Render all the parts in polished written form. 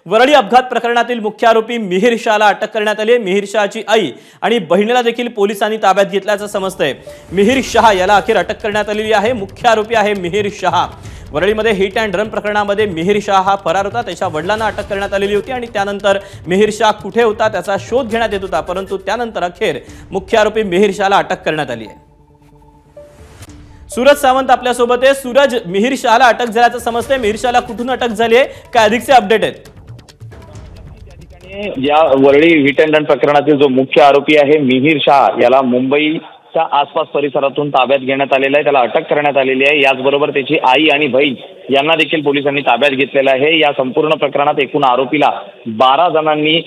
वरळी अपघात प्रकरणातील मुख्य आरोपी मिहिर शहाला अटक करण्यात आली आहे। मिहिर शहाची आई आणि बहिणीला देखील पोलिसांनी ताब्यात घेतल्याचं समजतंय। मिहिर शहा याला अखेर अटक करण्यात आलेली आहे। मुख्य आरोपी आहे मिहिर शहा। वरळीमध्ये हिट अँड रन प्रकरणामध्ये मिहिर शहा हा फरार होता। त्याच्या वडिलांना अटक करण्यात आलेली होती आणि त्यानंतर मिहिर शहा कुठे होता त्याचा शोध घेण्यात येत होता, परंतु त्यानंतर अखेर मुख्य आरोपी मिहिर शहाला अटक करण्यात आली आहे। सूरज सावंत आपल्या सोबत आहे। सूरज, मिहिर शहाला अटक झाल्याचं समजतंय, मिहिर शहाला कुठून अटक झाली आहे, काय अधिकचे अपडेट आहेत? या वरळी हिट अँड रन प्रकरणातील जो मुख्य आरोपी आहे मिहिर शहा याला मुंबईच्या आसपास परिसरातून ताब्यात घेण्यात आलेला आहे। त्याला अटक करण्यात आलेली आहे। याचबरोबर त्याची आई आणि बहीण यांना देखील पोलिसांनी ताब्यात घेतलेलं आहे। या संपूर्ण प्रकरणात एकूण आरोपीला 12 जणांनी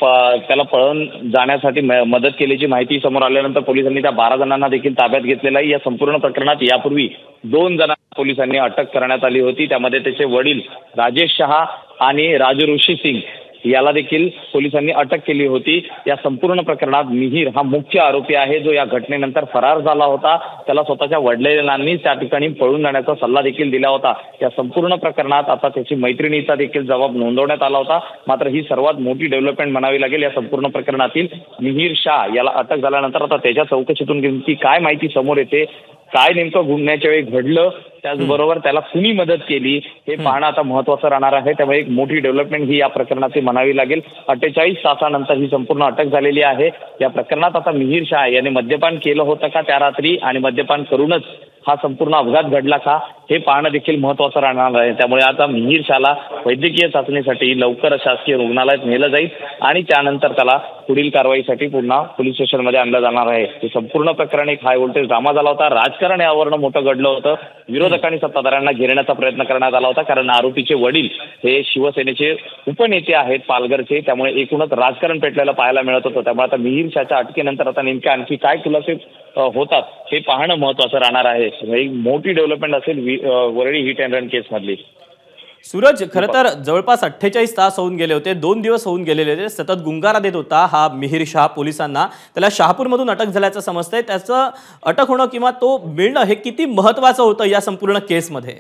त्याला पळून जाण्यासाठी मदत केल्याची माहिती समोर आल्यानंतर पोलिसांनी त्या 12 जणांना देखील ताब्यात घेतलेलं आहे। या संपूर्ण प्रकरणात यापूर्वी 2 जणांना पोलिसांनी अटक करण्यात आली होती। त्यामध्ये त्याचे वडील राजेश शहा आणि राजू ऋषी सिंग याला देखील पोलिसांनी अटक केली होती। या संपूर्ण प्रकरणात मिहिर हा मुख्य आरोपी आहे, जो या घटनेनंतर फरार झाला होता। त्याला स्वतःच्या वडिलांनी त्या ठिकाणी पळून जाण्याचा सल्ला देखील दिला होता। या संपूर्ण प्रकरणात आता त्याची मैत्रिणीचा देखील जबाब नोंदवण्यात आला होता। मात्र ही सर्वात मोठी डेव्हलपमेंट म्हणावी लागेल या संपूर्ण प्रकरणातील। मिहिर शहा याला अटक झाल्यानंतर आता त्याच्या चौकशीतून नेमकी काय माहिती समोर येते, काय नेमकं गुन्ह्याच्या वेळी घडलं, त्याचबरोबर त्याला कुणी मदत केली हे पाहणं आता महत्त्वाचं राहणार आहे। त्यामुळे एक मोठी डेव्हलपमेंट ही या प्रकरणाची म्हणावी लागेल। 48 तासानंतर ही संपूर्ण अटक झालेली आहे। या प्रकरणात आता मिहिर शहा याने मद्यपान केलं होतं का त्या रात्री आणि मद्यपान करूनच हा संपूर्ण अपघात घडला का हे पाहणं देखील महत्त्वाचं राहणार आहे। त्यामुळे आता मिहिर शहाला वैद्यकीय चाचणीसाठी लवकर शासकीय रुग्णालयात नेलं जाईल आणि त्यानंतर त्याला पुढील कारवाईसाठी पुन्हा पोलीस स्टेशनमध्ये आणलं जाणार आहे। हे संपूर्ण प्रकरण एक हाय व्होल्टेज ड्रामा झाला होता। राजकारण यावरनं मोठं घडलं होतं। विरोधकांनी सत्ताधाऱ्यांना घेरण्याचा प्रयत्न करण्यात आला होता, कारण आरोपीचे वडील हे शिवसेनेचे उपनेते आहेत पालघरचे। त्यामुळे एकूणच राजकारण पेटलेलं पाहायला मिळत होतं। त्यामुळे आता मिहिर शहाच्या अटकेनंतर आता नेमके आणखी काय खुलासे होतात हे पाहणं महत्त्वाचं राहणार आहे। एक मोठी डेव्हलपमेंट असेल वरळी हिट अँड रन केस मधली। सूरज, खरं तर जवळपास 48 तास होऊन गेले होते, 2 दिवस होऊन गेलेले होते। सतत गुंगारा देत होता हा मिहिर शहा पोलिसांना। त्याला शहापूरमधून अटक झाल्याचं समजतंय। त्याचं अटक होणं किंवा तो मिळणं हे किती महत्त्वाचं होतं या संपूर्ण केसमध्ये?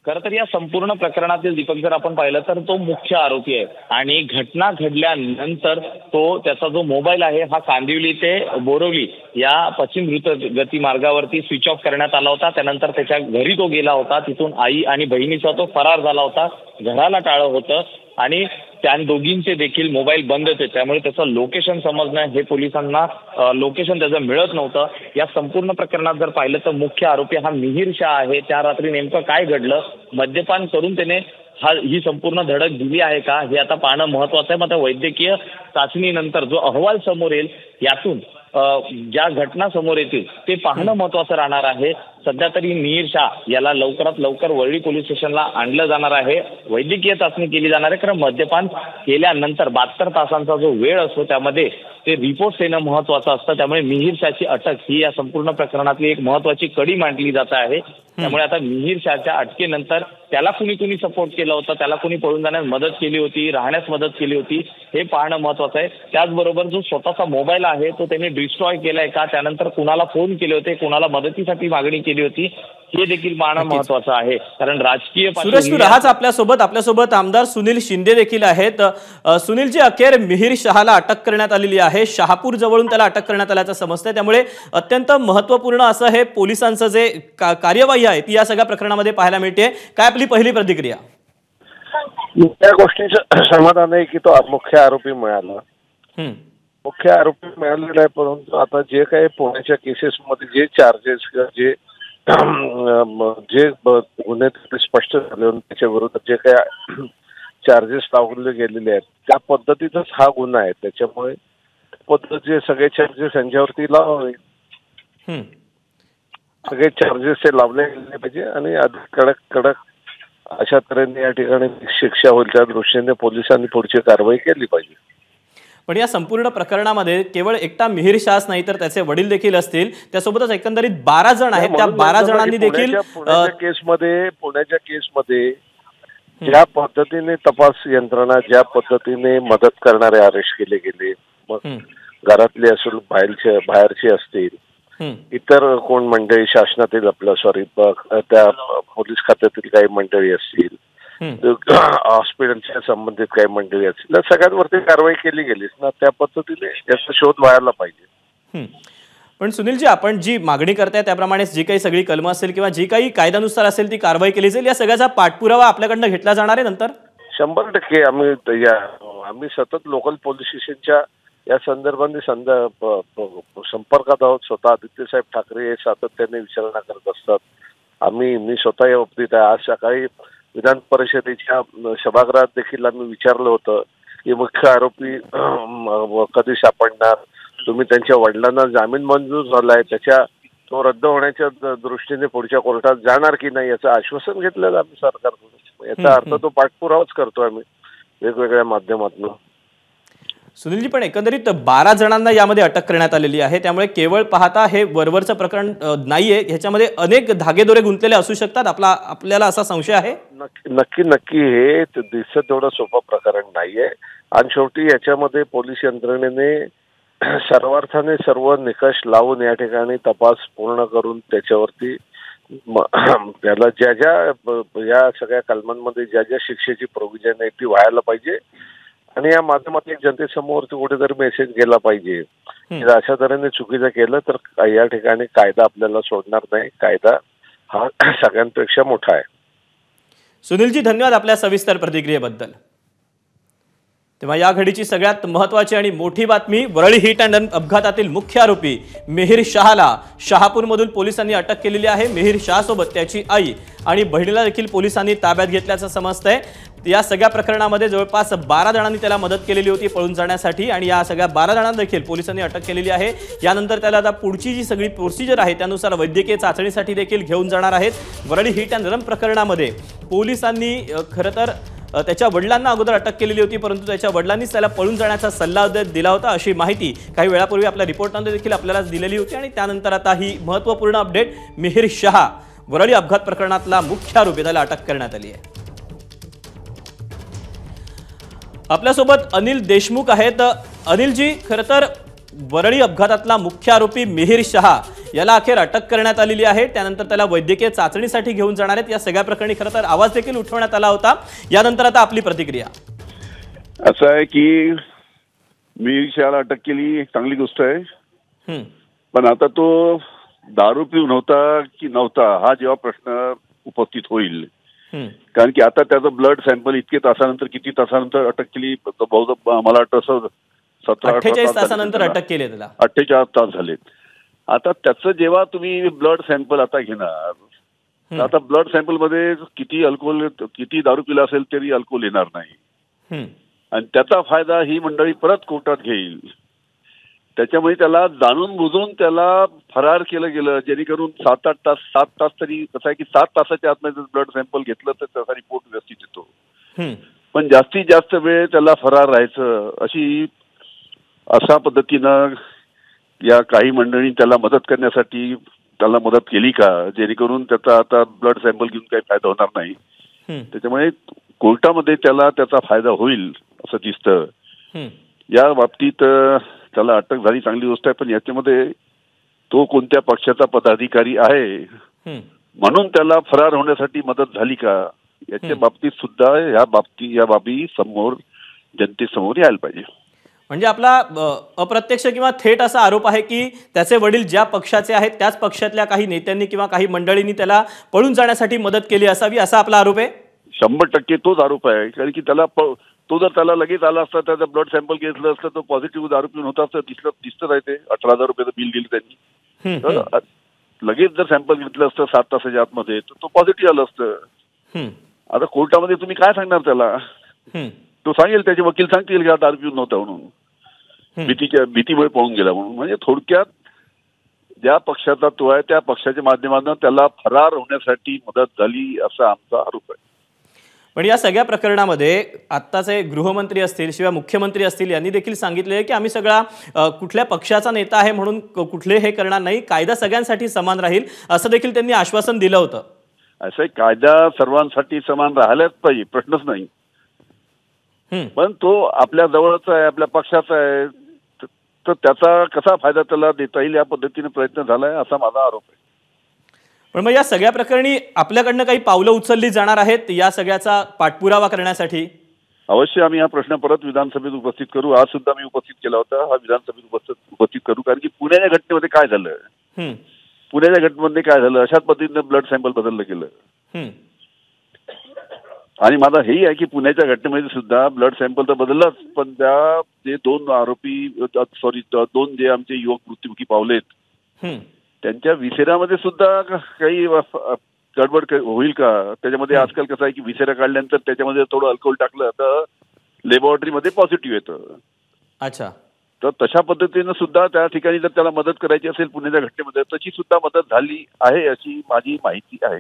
खरं तर या संपूर्ण प्रकरणातील दीपक जर आपण पाहिलं तर तो मुख्य आरोपी आहे आणि घटना घडल्यानंतर त्याचा जो मोबाईल आहे हा कांदिवली ते बोरवली या पश्चिम द्रुतगती मार्गावरती स्विच ऑफ करण्यात आला होता। त्यानंतर त्याच्या घरी तो गेला होता। तिथून आई आणि बहिणीचा तो फरार झाला होता। घराला टाळं होतं आणि त्या दोघींचे देखील मोबाईल बंद होते। त्यामुळे त्याचं लोकेशन समजणं हे पोलिसांना लोकेशन त्याचं मिळत नव्हतं। या संपूर्ण प्रकरणात जर पाहिलं तर मुख्य आरोपी हा मिहिर शहा आहे। त्या रात्री नेमकं काय घडलं, मद्यपान करून त्याने ही संपूर्ण धडक दिली आहे का हे आता पाहणं महत्त्वाचं आहे। मात्र वैद्यकीय चाचणीनंतर जो अहवाल समोर येईल यातून ज्या घटना समोर येतील ते पाहणं महत्त्वाचं राहणार आहे। सध्या तरी मिहिर शहा याला लवकरात लवकर वरळी पोलीस स्टेशनला आणलं जाणार आहे। वैद्यकीय चाचणी केली जाणार आहे, कारण मद्यपान केल्यानंतर 72 तासांचा जो वेळ असतो त्यामध्ये ते रिपोर्ट्स येणं महत्त्वाचं असतं। त्यामुळे मिहिर शहाची अटक ही या संपूर्ण प्रकरणातली एक महत्त्वाची कडी मांडली जात आहे। त्यामुळे आता मिहिर शहाच्या अटकेनंतर त्याला कुणी सपोर्ट केला होता, त्याला कुणी पळून जाण्यास मदत केली होती, राहण्यास मदत केली होती हे पाहणं महत्त्वाचं आहे। त्याचबरोबर जो स्वतःचा मोबाईल आहे तो त्याने डिस्ट्रॉय केलाय का, त्यानंतर कुणाला फोन केले होते, कुणाला मदतीसाठी मागणी केली होती हे देखील पाहणं महत्त्वाचं आहे। कारण राजकीय सूरज तू राहाच आपल्यासोबत आमदार सुनील शिंदे देखील आहेत। सुनीलजी, अखेर मिहिर शहाला अटक करण्यात आलेली आहे। शहापूर जवळून त्याला अटक करण्यात आल्याचं समजतंय। त्यामुळे अत्यंत महत्त्वपूर्ण असं हे पोलिसांचं जे कार्यवाही आहे ती या सगळ्या प्रकरणामध्ये पाहायला मिळते। काय आपली पहिली प्रतिक्रिया? त्या गोष्टीचं समाधान आहे की तो मुख्य आरोपी मिळाला। मुख्य आरोपी मिळालेला आहे, परंतु आता जे काही पुण्याच्या केसेसमध्ये जे चार्जेस जे गुन्हे स्पष्ट झाले त्याच्या विरोधात जे काही चार्जेस लावले गेलेले आहेत त्या पद्धतीचाच हा गुन्हा आहे। त्याच्यामुळे पद्धतीचे सगळे चार्जेस यांच्यावरती लावावे, सगळे चार्जेस ते लावले गेले पाहिजे आणि अधिक कडक अशा तऱ्हेने या ठिकाणी शिक्षा होईल त्या दृष्टीने पोलिसांनी पुढची कारवाई केली पाहिजे। पण या संपूर्ण प्रकरणामध्ये केवळ एकटा मिहिर शहाच नाही तर त्याचे वडील देखील असतील, त्यासोबतच एकंदरीत 12 जण आहेत। त्या 12 जणांनी देखील पुण्याच्या केसमध्ये ज्या पद्धतीने तपास यंत्रणा, ज्या पद्धतीने मदत करणारे अरेस्ट केले गेले, मग घरातले असेल, बाहेरचे असतील, इतर कोण मंडळी शासनातील त्या पोलीस खात्यातील काही मंडळी असतील, हॉस्पिटलच्या संबंधित काही मंडळी असतील, सगळ्यांवरती कारवाई केली गेलीच ना, त्या पद्धतीने याचा शोध व्हायला पाहिजे. पण सुनीलजी, आपण जी मागणी करताय त्याप्रमाणे जी काही सगळी कलमं असेल किंवा जी काही कायद्यानुसार असेल ती कारवाई केली जाईल, या सगळ्याचा पाठपुरावा आपल्याकडनं घेतला जाणार आहे नंतर? 100% आम्ही सतत लोकल पोलीस स्टेशनच्या या संदर्भाने संपर्कात आहोत. स्वतः आदित्य साहेब ठाकरे हे सातत्याने विचारणा करत असतात. मी स्वतः या बाबतीत आहे. आज सकाळी विधान परिषदेच्या सभागृहात देखील आम्ही विचारलं होतं की मुख्य आरोपी कधी सापडणार, तुम्ही त्यांच्या वडिलांना जामीन मंजूर झालाय, तो रद्द होण्याच्या दृष्टीने पुढच्या कोर्टात जाणार की नाही याचं आश्वासन घेतलेलं आम्ही सरकारकडून. याचा अर्थ तो पाठपुरावाच करतो आम्ही वेगवेगळ्या माध्यमातून. सुनीलजी, पण एकंदरीत 12 जणांना यामध्ये अटक करण्यात आलेली आहे, त्यामुळे केवळ पाहता हे वरवरचं प्रकरण नाहीये, ह्याच्यामध्ये अनेक धागेदोरे गुंतलेले असू शकतात, आपल्याला असा संशय आहे? नक्की हे दिसत तेवढं सोपं प्रकरण नाहीये. आणि शेवटी याच्यामध्ये पोलीस यंत्रणेने सर्वार्थाने सर्व निकष लावून या ठिकाणी तपास पूर्ण करून त्याच्यावरती त्याला ज्या या सगळ्या कलमांमध्ये ज्या शिक्षेची प्रोव्हिजन आहे ती व्हायला पाहिजे. आणि या माध्यमातून जनतेसमोर कुठेतरी मेसेज गेला पाहिजे की अशा तऱ्हेने चुकीचं केलं तर या ठिकाणी कायदा आपल्याला सोडणार नाही. कायदा हा सगळ्यांपेक्षा मोठा आहे. सुनीलजी, धन्यवाद आपल्या सविस्तर प्रतिक्रियेबद्दल. तेव्हा या घडीची सगळ्यात महत्त्वाची आणि मोठी बातमी, वरळी हिट अँड रन अपघातातील मुख्य आरोपी मिहिर शहाला शहापूरमधून पोलिसांनी अटक केलेली आहे. मिहिर शहासोबत त्याची आई आणि बहिणीला देखील पोलिसांनी ताब्यात घेतल्याचं समजतंय. या सगळ्या प्रकरणामध्ये जवळपास 12 जणांनी त्याला मदत केलेली होती पळून जाण्यासाठी आणि या सगळ्या 12 जणांना देखील पोलिसांनी अटक केलेली आहे. यानंतर त्याला आता पुढची जी सगळी प्रोसिजर आहे त्यानुसार वैद्यकीय चाचणीसाठी देखील घेऊन जाणार आहेत. वरळी हिट अँड रन प्रकरणामध्ये पोलिसांनी खरं तर त्याच्या वडिलांना अगोदर अटक केलेली होती, परंतु त्याच्या वडिलांनीच त्याला पळून जाण्याचा सल्ला दिला होता, अशी माहिती काही वेळापूर्वी आपल्या रिपोर्टमध्ये देखील आपल्याला दिलेली होती. आणि त्यानंतर आता ही महत्त्वपूर्ण अपडेट, मिहिर शहा वरळी अपघात प्रकरणातला मुख्य आरोपी, त्याला अटक करण्यात आली आहे. आपल्यासोबत अनिल देशमुख आहेत. अनिलजी, खरं तर वरळी अपघातातला मुख्य आरोपी मिहिर शहा याला अखेर अटक करण्यात आलेली आहे. त्यानंतर त्याला वैद्यकीय चाचणीसाठी घेऊन जाणार आहेत. या सगळ्या प्रकरणी खरं तर आवाज देखील उठवण्यात आला होता. यानंतर आता आपली प्रतिक्रिया. असं आहे की मिहिर शहाला अटक केली, एक चांगली गोष्ट आहे. पण आता तो दारू पिऊन होता की नव्हता हा जेव्हा प्रश्न उपस्थित होईल, कारण की आता त्याचं ब्लड सॅम्पल इतके तासानंतर, किती तासानंतर अटक केली, मला वाटतं 48 तासानंतर अटक केली त्याला. 48 तास झालेत. आता त्याचं जेव्हा तुम्ही ब्लड सॅम्पल आता घेणार, आता ब्लड सॅम्पल मध्ये किती दारू पिला असेल तरी अल्कोहोल येणार नाही. आणि त्याचा फायदा ही मंडळी परत कोर्टात घेईल. त्याच्यामुळे त्याला जाणून बुजून त्याला फरार केलं गेलं, जेणेकरून 7 तास तरी कसं आहे की 7 तासाच्या आतमध्ये ब्लड सॅम्पल घेतलं तर त्याचा रिपोर्ट व्यवस्थित येतो. पण जास्तीत जास्त वेळ त्याला फरार राहायचं अशा पद्धतीनं या काही मंडळी त्याला मदत करण्यासाठी त्याला मदत केली का, जेणेकरून त्याचा आता ब्लड सॅम्पल घेऊन काही फायदा होणार नाही. त्याच्यामुळे कोर्टामध्ये त्याचा फायदा होईल असं दिसतं. या बाबतीत त्याला अटक झाली, चांगली गोष्ट आहे. पण याच्यामध्ये तो कोणत्या पक्षाचा पदाधिकारी आहे म्हणून त्याला फरार होण्यासाठी मदत झाली का, याच्या बाबतीत सुद्धा या बाबी समोर जनतेसमोर यायला पाहिजे. म्हणजे आपला अप्रत्यक्ष किंवा थेट असा आरोप आहे की त्याचे वडील ज्या पक्षाचे आहेत त्याच पक्षातल्या काही नेत्यांनी किंवा काही मंडळींनी त्याला पळून जाण्यासाठी मदत केली असावी, असा आपला आरोप आहे. 100% तोच आरोप आहे. कारण की तो जर त्याला लगेच आला असता, त्याचं ब्लड सॅम्पल घेतलं असतं, तो पॉझिटिव्ह दारू पिऊन होता असतं, दिसतं राहते. 18,000 रुपयाचं बिल दिलं त्यांनी. तर लगेच जर सॅम्पल घेतलं असतं 7 तासाच्या आतमध्ये तर तो पॉझिटिव्ह आलं असतं. आता कोर्टामध्ये तुम्ही काय सांगणार त्याला? तो सांगेल, त्याचे वकील सांगतील की दारू पिऊन नव्हता म्हणून, भीतीमुळे पळून गेला म्हणून. म्हणजे थोडक्यात ज्या पक्षाचा तो आहे त्या पक्षाच्या माध्यमातून त्याला फरार होण्यासाठी मदत झाली असा आमचा आरोप आहे. पण या सगळ्या प्रकरणामध्ये आत्ताचे गृहमंत्री असतील, शिवाय मुख्यमंत्री असतील, यांनी देखील सांगितले की आम्ही सगळा कुठल्या पक्षाचा नेता आहे म्हणून कुठले हे करणार नाही, कायदा सगळ्यांसाठी समान राहील, असं देखील त्यांनी आश्वासन दिलं होतं. असं कायदा सर्वांसाठी समान राहिलाच पाहिजे, प्रश्नच नाही. पण तो आपल्या जवळचा आहे, आपल्या पक्षाचा आहे, तर त्याचा कसा फायदा त्याला देता येईल या पद्धतीने प्रयत्न झालाय असा माझा आरोप आहे. पण मग या सगळ्या प्रकरणी आपल्याकडनं काही पावलं उचलली जाणार आहेत या सगळ्याचा पाठपुरावा करण्यासाठी? अवश्य आम्ही हा प्रश्न परत विधानसभेत उपस्थित करू. आज सुद्धा मी उपस्थित केला होता, हा विधानसभेत उपस्थित करू. कारण की पुण्याच्या घटनेमध्ये काय झालं, पुण्याच्या घटनेमध्ये काय झालं, अशाच पद्धतीने ब्लड सॅम्पल बदललं गेलं. आणि माझा हेही आहे की पुण्याच्या घटनेमध्ये सुद्धा ब्लड सॅम्पल तर बदललाच, पण त्या जे दोन जे आमचे युवक मृत्युमुखी पावलेत त्यांच्या विसेरामध्ये सुद्धा काही गडबड होईल का? त्याच्यामध्ये आजकाल कसं आहे की विसेरा काढल्यानंतर त्याच्यामध्ये थोडं अल्कोहोल टाकलं तर लॅबोरेटरीमध्ये पॉझिटिव्ह येतं. अच्छा. तर तशा पद्धतीनं सुद्धा त्या ठिकाणी जर त्याला मदत करायची असेल पुण्याच्या घटनेमध्ये तशी सुद्धा मदत झाली आहे अशी माझी माहिती आहे.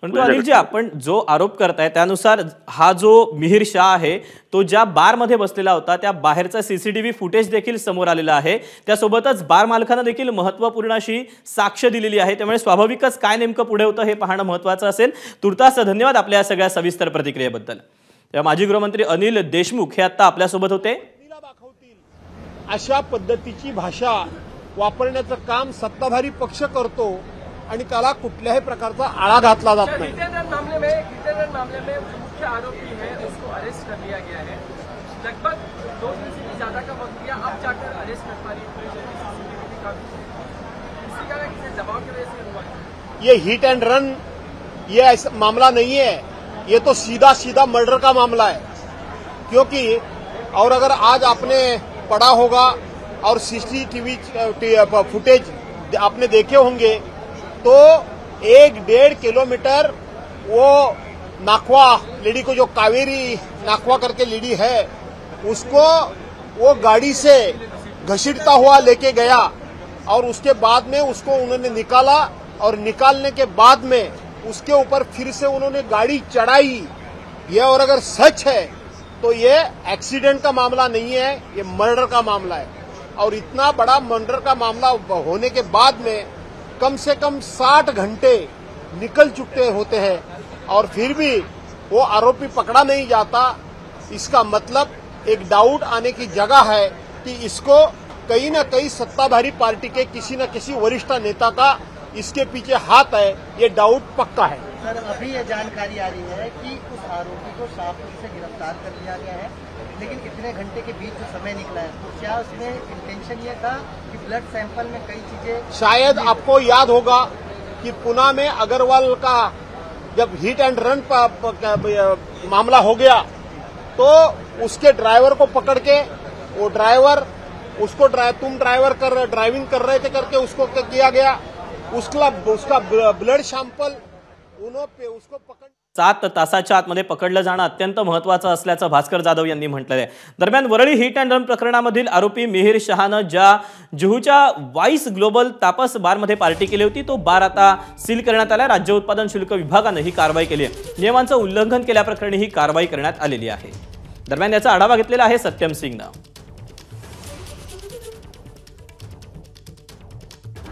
परंतु अनिलजी, आपण जो आरोप करताय त्यानुसार हा जो मिहिर शाह आहे तो ज्या बारमध्ये बसलेला होता त्या बाहेरचा सीसीटीव्ही फुटेज देखील समोर आलेला आहे. त्यासोबतच बार मालकानं देखील महत्त्वपूर्ण अशी साक्ष दिलेली आहे. त्यामुळे स्वाभाविकच काय नेमकं पुढे होतं हे पाहणं महत्त्वाचं असेल. तुर्तास धन्यवाद आपल्या या सगळ्या सविस्तर प्रतिक्रियेबद्दल. माजी गृहमंत्री अनिल देशमुख हे आता आपल्यासोबत होते. अशा पद्धतीची भाषा वापरण्याचं काम सत्ताधारी पक्ष करतो आणि त्याला कुठल्याही प्रकारचा आळा घातला जात नाही. मामले में मुख्य आरोपी है उसको अरेस्ट कर लिया गया है. लगभग 2 दिन से ज्यादा का वक्त लिया, अब जाकर अरेस्ट कर पा रही पुलिस. इसी का किसी दबाव की वजह से हुआ ये हिट एंड रन ये ऐसा मामला नहीं है, ये तो सीधा मर्डर का मामला है. क्योंकि और अगर आज आपने पढ़ा होगा और सीसीटीवी फुटेज आपने देखे होंगे तो 1-1.5 किलोमीटर वो नाखवा लेडी को, जो कावेरी नाखवा करके लेडी है, उसको वो गाड़ी से घसीटता हुआ लेके गया और उसके बाद में उसको उन्होंने निकाला और निकालने के बाद में उसके ऊपर फिर से उन्होंने गाड़ी चढ़ाई. ये और अगर सच है तो ये एक्सीडेंट का मामला नहीं है, ये मर्डर का मामला है. और इतना बड़ा मर्डर का मामला होने के बाद में कम से कम 60 घंटे निकल चुके होते हैं और फिर भी वो आरोपी पकड़ा नहीं जाता. इसका मतलब एक डाउट आने की जगह है कि इसको कहीं न कहीं सत्ताधारी पार्टी के किसी न किसी वरिष्ठ नेता का इसके पीछे हाथ है. ये डाउट पक्का है. सर, अभी ये जानकारी आ रही है कि उस आरोपी को शाहपुर से गिरफ्तार कर लिया गया है, लेकिन इतने घंटे के बीच जो समय निकला है तो क्या उसमें इंटेंशन ये था कि ब्लड सैंपल में कई चीजें, शायद आपको याद होगा कि पुणे में अग्रवाल का जब हिट एंड रन मामला हो गया तो उसके ड्राइवर को पकड़ के वो ड्राइवर उसको तुम ड्राइविंग कर रहे थे करके उसको किया गया. उसका ब्लड सॅम्पल उसको पकड़ 7 तासाच्या आतमध्ये पकडलं जाणं अत्यंत महत्त्वाचं असल्याचं भास्कर जाधव यांनी म्हटलं आहे. दरम्यान वरळी हिट अँड रन प्रकरणामधील आरोपी मिहिर शहानं ज्या जुहूच्या वाईस ग्लोबल तापस बारमध्ये पार्टी केली होती तो बार आता सील करण्यात आला. राज्य उत्पादन शुल्क विभागानं ही कारवाई केली आहे. नियमांचं उल्लंघन केल्याप्रकरणी ही कारवाई करण्यात आलेली आहे. दरम्यान याचा आढावा घेतलेला आहे सत्यम सिंगनं.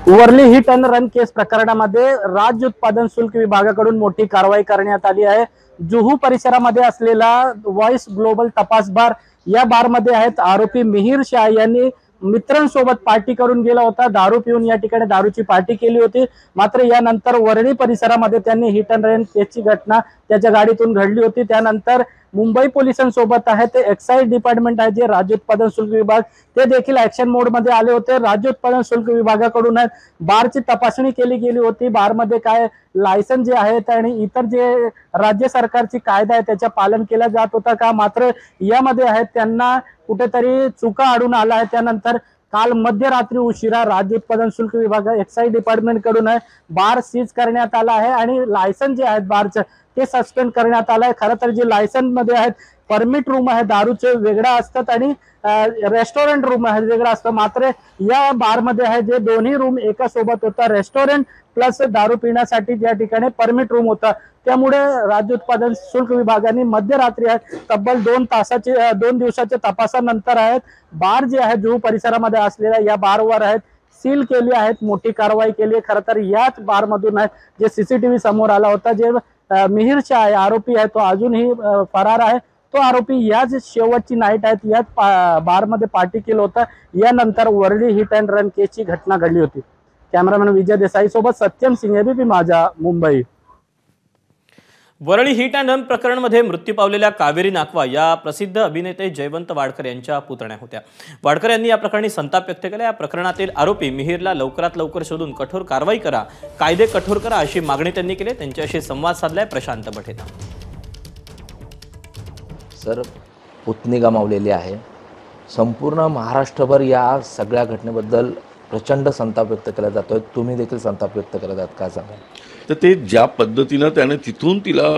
वरली हिट अँड रन केस प्रकरणामध्ये राज्य उत्पादन शुल्क विभागाकडून मोठी कारवाई करण्यात आली आहे. जुहू परिसरामध्ये असलेला व्हॉइस ग्लोबल तपास बार या बारमध्ये आहेत आरोपी मिहिर शाह यांनी मित्रांसोबत पार्टी करून गेला होता. दारू पिऊन या ठिकाणी दारूची पार्टी केली होती. मात्र यानंतर वरळी परिसरामध्ये त्यांनी हिट अँड रन केसची घटना त्याच्या गाडीतून घडली होती. त्यानंतर मुंबई पोलिसांसोबत आहे ते एक्साइज डिपार्टमेंट आहे जे राज्य उत्पादन शुल्क विभाग ते देखील ऍक्शन मोड मध्ये आले होते. राज्य उत्पादन शुल्क विभागाकडून बारची तपासणी केली गेली होती. बारमध्ये काय लायसन जे आहेत आणि इतर जे राज्य सरकारची कायदा आहे त्याचे पालन केलं जात होतं का, मात्र यामध्ये आहेत त्यांना कुठेतरी चुका आढळून आला आहे. त्यानंतर काल मध्यरात्री उशिरा राज्य उत्पादन शुल्क विभाग एक्साइज डिपार्टमेंट कडून बार सीज करण्यात आला आहे आणि लायसन जे आहेत बारचं ते सस्पेंड करण्यात आलंय. खरं तर जे लायसन मध्ये आहेत परमिट रूम आहे दारूचे वेगळा असतात आणि रेस्टॉरंट रूम आहे वेगळा असतं. मात्र या बार मध्ये आहे जे दोन्ही रूम एका सोबत होता, रेस्टॉरंट प्लस दारू पिण्यासाठी ज्या ठिकाणी परमिट रूम होता. त्यामुळे राज्य उत्पादन शुल्क विभागाने मध्यरात्री तब्बल 2 दिवसाच्या तपासानंतर आहेत बार जे आहे जुहू परिसरामध्ये असलेल्या या बारवर आहेत सील केली आहेत, मोठी कारवाई केली. खरं तर याच बार मधून जे सीसीटीव्ही समोर आला होता जे मिहिर शाह आरोपी आहे तो अजूनही फरार आहे. तो आरोपी याच शेवटची नाईट आहेत याच बार मध्ये पार्टी केलं होतं. यानंतर वरळी हिट अँड रन केसची घटना घडली होती. कॅमेरामॅन विजय देसाई सोबत Satyam Singh, ABP Majha, Mumbai. Worli hit and run प्रकरणमध्ये मृत्यू पावलेल्या कावेरी नाकवा या प्रसिद्ध अभिनेते जयवंत वाडकर यांच्या पुतण्या होत्या। वाडकर यांनी या प्रकरणी संताप व्यक्त केला। या प्रकरणातील आरोपी मिहिरला लवकरात लवकर शोधून कठोर कारवाई करा, कायदे कठोर करा अशी मागणी त्यांनी केली। त्यांच्याशी संवाद साधलाय प्रशांत बठेना। सर, पुतणी गमावलेली आहे। संपूर्ण महाराष्ट्रभर या सगळ्या घटनेबद्दल प्रचंड संताप व्यक्त केला जातोय। तुम्ही देखील संताप व्यक्त करत आहात, काय सांगाल? तर ते ज्या पद्धतीनं त्याने तिथून तिला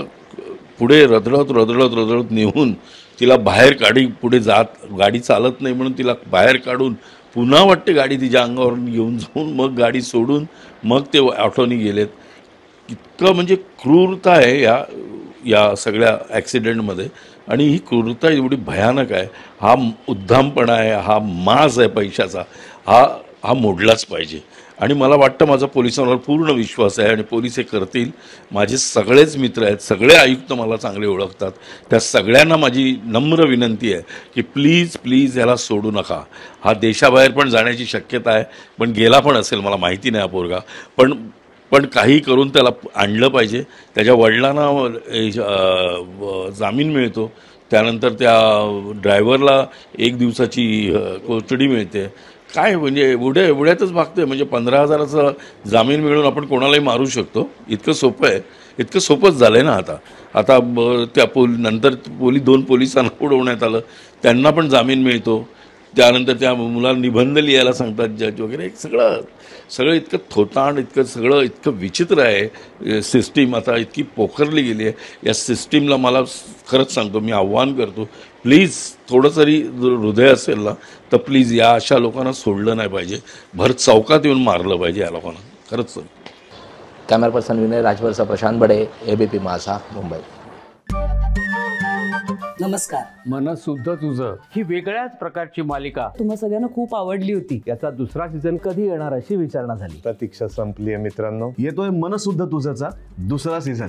पुढे रदळत नेऊन तिला बाहेर पुढे गाडी चालत नाही म्हणून तिला बाहेर काढून पुन्हा वाटते गाडी तिच्या अंगावर घेऊन जाऊन मग गाडी सोडून मग ते ऑटोनी गेलेत। इतकं म्हणजे क्रूरता आहे या सगळ्या ॲक्सिडेंटमध्ये, आणि ही क्रूरता एवढी भयानक आहे। हा उद्दामपणा आहे, हा माज आहे पैशाचा, हा मोडलाच पाहिजे। आणि मला वाटतं माझा पोलिसांवर पूर्ण विश्वास आहे आणि पोलीस हे करतील। माझे सगळेच मित्र आहेत, सगळे आयुक्त मला चांगले ओळखतात, त्या सगळ्यांना माझी नम्र विनंती आहे की प्लीज याला सोडू नका। हा देशाबाहेर पण जाण्याची शक्यता आहे, पण गेला पण असेल, मला माहिती नाही हा पोरगा, पण काही करून त्याला आणलं पाहिजे। त्याच्या वडिलांना जामीन मिळतो, त्यानंतर त्या ड्रायव्हरला 1 दिवसाची कोठडी मिळते। काय म्हणजे एवढ्यातच भागतोय, म्हणजे 15,000चा जामीन मिळून आपण कोणालाही मारू शकतो, इतकं सोपं आहे, इतकं सोपंच झालं आहे ना। आता त्या नंतर 2 पोलिसांना उडवण्यात आलं, त्यांना पण जामीन मिळतो, त्यानंतर त्या मुलाला निबंध लिहायला सांगतात जज वगैरे। सगळं इतकं थोतांड, इतकं विचित्र आहे सिस्टीम, आता इतकी पोखरली गेली आहे। या सिस्टीमला मला खरंच सांगतो, मी आव्हान करतो, प्लीज थोडं तरी हृदय असेल ना तर प्लीज या अशा लोकांना सोडलं नाही पाहिजे, भर चौकात येऊन मारलं पाहिजे या लोकांना, खरंच। कॅमेरा पर्सन विनय राजवरचा प्रशांत बडे, एबीपी माझा, मुंबई। नमस्कार। मन सुद्धा तुझं ही वेगळ्याच प्रकारची मालिका तुम्हा सगळ्यांना खूप आवडली होती। याचा दुसरा सीझन कधी येणार अशी विचारणा झाली। प्रतीक्षा संपली आहे मित्रांनो, येतोय मन सुद्धा तुझाचा दुसरा सीझन।